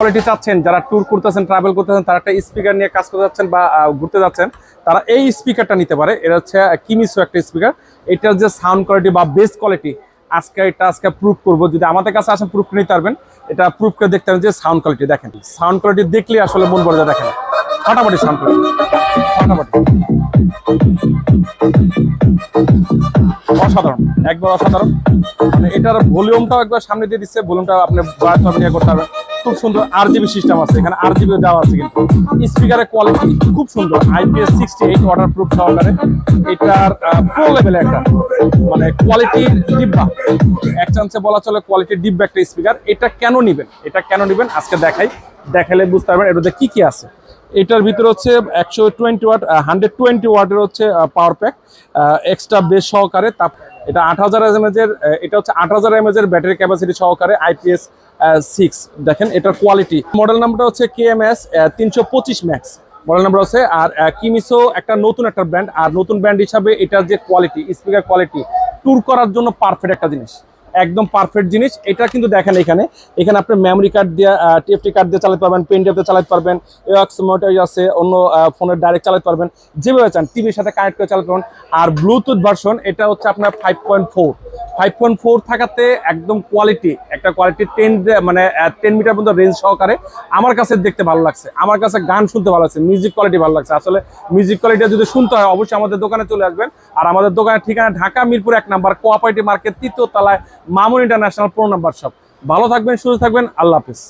Quality চাচ্ছেন, যারা tour করতেছেন, ট্রাভেল করতেছেন, তারা একটা স্পিকার নিয়ে কাজ করতে যাচ্ছেন বা ঘুরতে যাচ্ছেন, তারা এই স্পিকারটা নিতে পারে। এটা হচ্ছে কিমিসো একটা স্পিকার। এটার যে সাউন্ড কোয়ালিটি বা বেস কোয়ালিটি আজকে প্রুফ করবো। যদি আমাদের কাছে আসেন প্রুফ নিতে পারবেন। এটা প্রুফ করে দেখতে হবে যে সাউন্ড কোয়ালিটি দেখেন, সাউন্ড কোয়ালিটি দেখলে আসলে মন ভরে যায়। দেখেন ফাটাফাটি সাউন্ড কোয়ালিটি, ফাটাফাটি, অসাধারণ, একবার অসাধারণ। মানে এটার ভলিউমটাও একবার সামনে দিয়ে দিচ্ছে, ভলিউমটা আপনি নিয়ে করতে পারবেন। খুব সুন্দর আরজিবি সিস্টেম আছে, এখানে আরজিবি দেওয়া আছে। কিন্তু স্পিকারের কোয়ালিটি খুব সুন্দর, IPS 68 ওয়াটার প্রুফ সহকারে। এটার প্রো লেভেলে একটা মানে কোয়ালিটির ডিব্বা, এক চান্সে বলা চলে কোয়ালিটির ডিব্বা একটা স্পিকার। এটা কেন নিবেন, আজকে দেখালে বুঝতে পারবেন এটাতে কি কি আছে। এটার ভিতরে হচ্ছে 120 ওয়াট 120 ওয়াটের হচ্ছে পাওয়ার প্যাক, এক্সট্রা বেস সহকারে। এটা 8000 mAh এর, এটা হচ্ছে 8000 mAh এর ব্যাটারি ক্যাপাসিটি সহকারে, IPS 6। দেখেন এটার কোয়ালিটি, মডেল নাম্বারটা হচ্ছে KMS 325 ম্যাক্স মডেল নাম্বার আছে। আর কিমিসো একটা নতুন একটা ব্র্যান্ড, আর নতুন ব্র্যান্ড হিসাবে এটার যে কোয়ালিটি, স্পিকার কোয়ালিটি ট্যুর করার জন্য পারফেক্ট একটা জিনিস, একদম পারফেক্ট জিনিস। এটা কিন্তু দেখেন এখানে আপনি মেমোরি কার্ড দিয়ে, TFT কার্ড দিয়ে চালাতে পারবেন, পেন ড্রাইভ দিয়ে চালাতে পারবেন, এক্স মোটর আছে, অন্য ফোনের ডাইরেক্ট চালাতে পারবেন, যেভাবে চান টিভির সাথে কানেক্ট করে চালাতে পারবেন। আর ব্লুটুথ ভার্সন এটা হচ্ছে আপনার 5.4 থাকাতে একদম কোয়ালিটি, একটা কোয়ালিটি 10 মিটার পর্যন্ত রেঞ্জ সহকারে। আমার কাছে দেখতে ভালো লাগছে, আমার কাছে গান শুনতে ভালো লাগছে, মিউজিক কোয়ালিটি ভালো লাগছে। আসলে মিউজিক কোয়ালিটি যদি শুনতে হয় অবশ্যই আমাদের দোকানে চলে আসবেন। আর আমাদের দোকানের ঠিকানা Dhaka Mirpur 1 number cooperative market 3য় তলায় মামুন ইন্টারন্যাশনাল 4 নাম্বার শপ। ভালো থাকবেন, সুস্থ থাকবেন, আল্লাহ হাফেজ।